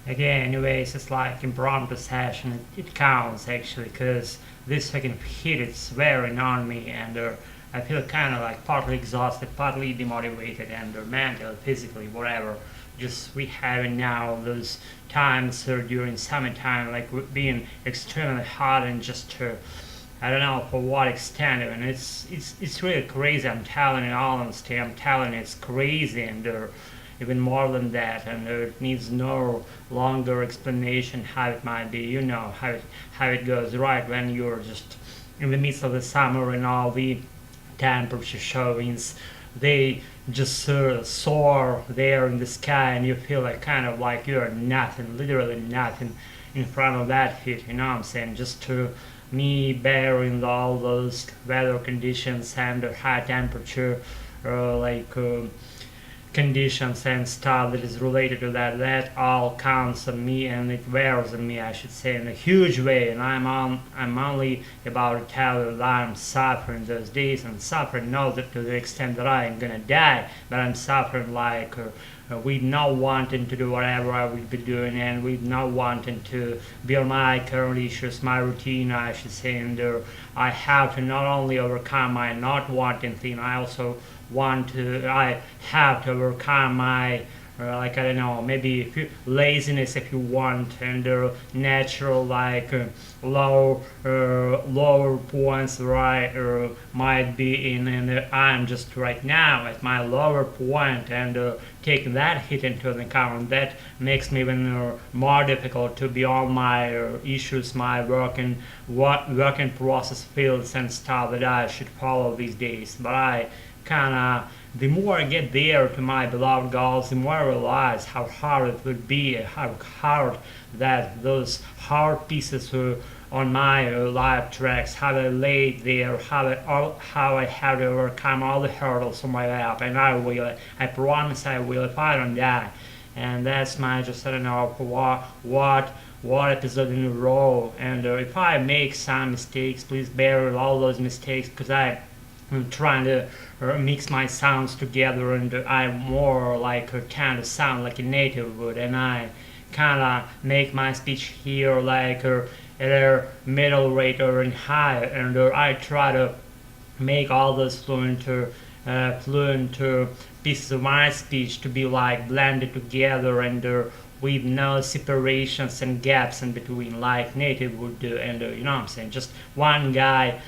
again, anyways, it's like impromptu session. It counts actually, because this second hit is wearing on me, and I feel kind of like partly exhausted, partly demotivated, and mentally, physically, whatever. Just we having now those times during summertime, like being extremely hot and just I don't know for what extent, and it's really crazy. I'm telling you, all honesty, I'm telling you, it's crazy, and even more than that, and it needs no longer explanation how it might be. You know how it goes, right? When you're just in the midst of the summer and all the temperature showings, they just soar there in the sky, and you feel like kind of like you're nothing, literally nothing, in front of that heat. You know what I'm saying? Just to me bearing all those weather conditions and the high temperature, like conditions and stuff that is related to that, that all counts on me, and it wears on me, I should say, in a huge way. And I'm only about to tell you that I'm suffering those days, and suffering not to the extent that I'm gonna die, but I'm suffering like with not wanting to do whatever I would be doing, and with not wanting to be on my current issues, my routine, I should say. And I have to not only overcome my not wanting thing, I have to overcome my like, I don't know, maybe if laziness, if you want, and natural like lower points where I might be in, and I'm just right now at my lower point, and taking that hit into account, that makes me even more difficult to be on my issues, my working process fields and stuff that I should follow these days. But I kind of, the more I get there to my beloved goals, the more I realize how hard it would be, how hard that those hard pieces on my life tracks, how I laid there, how I have to overcome all the hurdles on my way up, and I promise I will if I don't die. And that's my, just, I don't know, what episode in a row. And if I make some mistakes, please bear with all those mistakes, because I'm trying to mix my sounds together, and I'm more like kind of sound like a native would, and I kind of make my speech here like either middle rate or in high, and I try to make all those fluent pieces of my speech to be like blended together, and with no separations and gaps in between like native would do. And you know what I'm saying, just one guy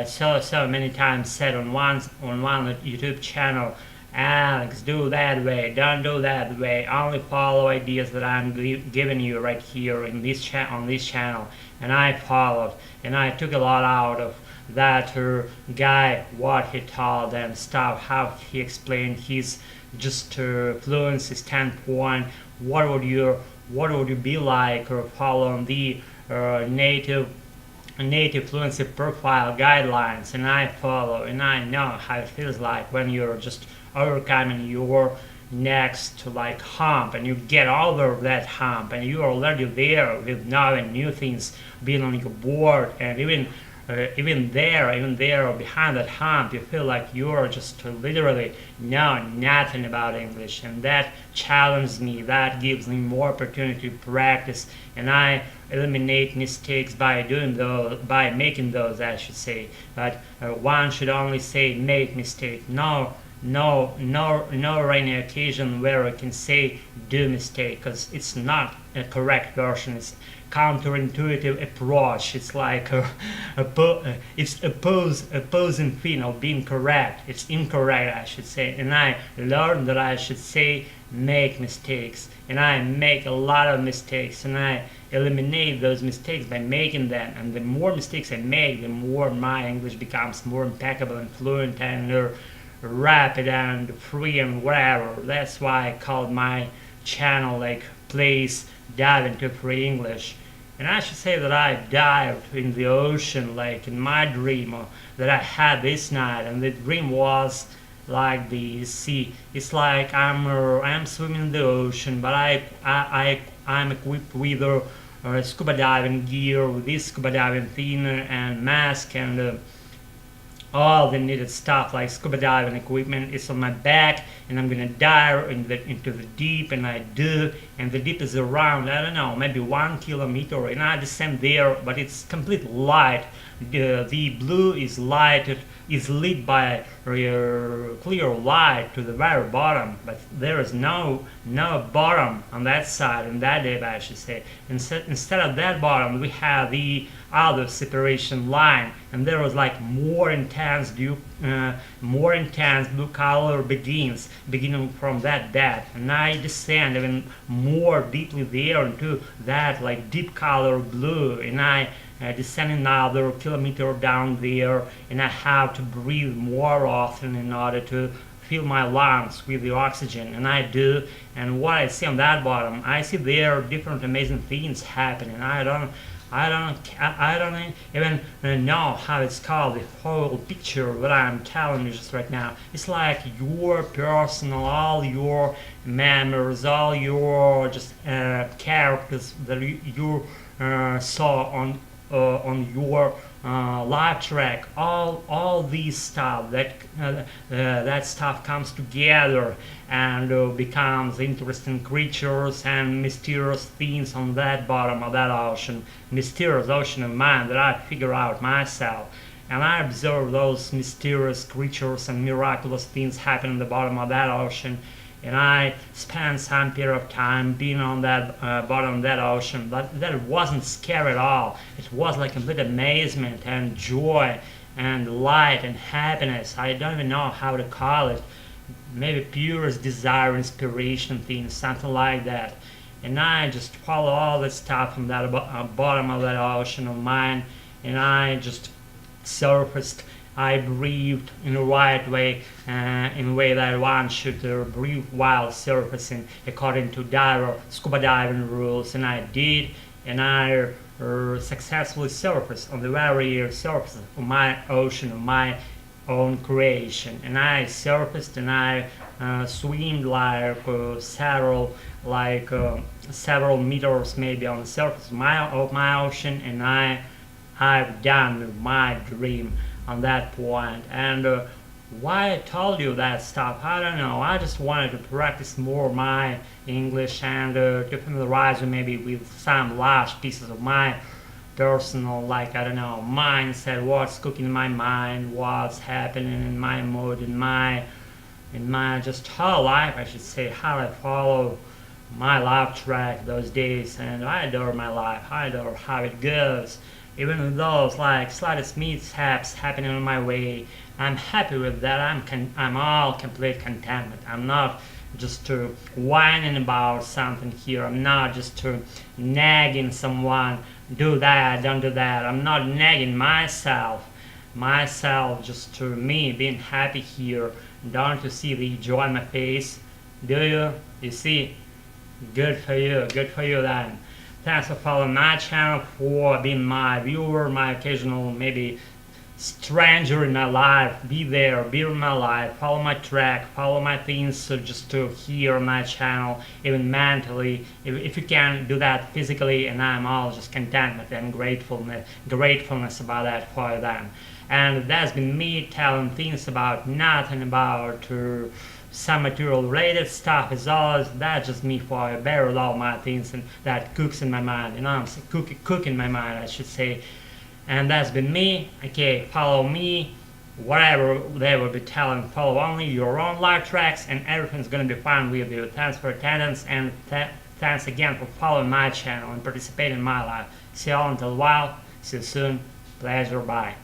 so many times said on one YouTube channel, Alex, do that way, don't do that way, only follow ideas that I'm giving you right here in this on this channel. And I followed, and I took a lot out of that guy, what he told and stuff, how he explained his just fluency standpoint. What would you be like following the native fluency profile guidelines? And I follow, and I know how it feels like when you're just overcoming your next like hump, and you get over that hump, and you're already there with knowing new things, being on your board, and even there behind that hump, you feel like you're just literally know nothing about English. And that challenges me, that gives me more opportunity to practice, and I eliminate mistakes by making those, I should say. But one should only say make mistake. No any occasion where I can say do mistake, because it's not a correct version. It's counterintuitive approach. It's like it's opposing thing of being correct. It's incorrect, I should say. And I learned that I should say make mistakes, and I make a lot of mistakes, and I eliminate those mistakes by making them. And the more mistakes I make, the more my English becomes more impeccable and fluent and rapid and free and whatever. That's why I called my channel like Please Dive into Free English. And I should say that I dived in the ocean like in my dream that I had this night, and the dream was like the sea. It's like I'm swimming in the ocean, but I'm equipped with scuba diving gear, with this scuba diving fin and mask, and all the needed stuff like scuba diving equipment is on my back, and I'm gonna dive into the deep, and I do, and the deep is around, I don't know, maybe 1 kilometer, and I descend there, but it's complete light. The blue is lighted, is lit by clear light to the very bottom, but there is no bottom on that side, on that depth, I should say. Instead of that bottom, we have the other separation line, and there was like more intense blue color beginning from that depth, and I descend even more deeply there into that like deep color blue, and I descend another kilometer down there, and I have to breathe more often in order to fill my lungs with the oxygen, and I do. And what I see on that bottom, I see there different amazing things happening. I don't even know how it's called, the whole picture that I'm telling you just right now. It's like your personal, all your memories, all your just characters that you saw on your live track, all these stuff that stuff comes together and becomes interesting creatures and mysterious things on that bottom of that ocean, mysterious ocean of mine that I figure out myself. And I observe those mysterious creatures and miraculous things happen in the bottom of that ocean. And I spent some period of time being on that bottom of that ocean, but that wasn't scary at all. It was like complete amazement and joy and light and happiness. I don't even know how to call it. Maybe purest desire, inspiration thing, something like that. And I just follow all that stuff from that bottom of that ocean of mine, and I just surfaced. I breathed in the right way, in a way that one should breathe while surfacing according to scuba diving rules, and I did, and I successfully surfaced on the very surface of my ocean, of my own creation. And I surfaced, and I swam like several meters maybe on the surface of my ocean, and I've done my dream on that point. And why I told you that stuff, I don't know. I just wanted to practice more my English and to familiarize you maybe with some last pieces of my personal, like, I don't know, mindset, what's cooking in my mind, what's happening in my mood, in my just whole life, I should say, how I follow my life track those days. And I adore my life. I adore how it goes. Even with those like slightest mishaps happening on my way, I'm happy with that. I'm all complete contentment. I'm not just whining about something here. I'm not just nagging someone, do that, don't do that. I'm not nagging myself. Just to me being happy here. Don't you see the joy on my face? Do you? You see? Good for you then. Thanks for following my channel, for being my viewer, my occasional maybe stranger in my life. Be there, be in my life, follow my track, follow my things, so just to hear my channel, even mentally, if you can do that physically, and I'm all just contentment and gratefulness about that for them. And that's been me telling things about nothing about some material related stuff. As always, that's just me for a better all my things, and that cooks in my mind, I'm saying, cook in my mind, I should say. And that's been me. Okay, follow me, whatever they will be telling, follow only your own live tracks, and everything's gonna be fine with you. Thanks for attendance, and thanks again for following my channel and participating in my life. See you all until a while. See you soon. Pleasure. Bye.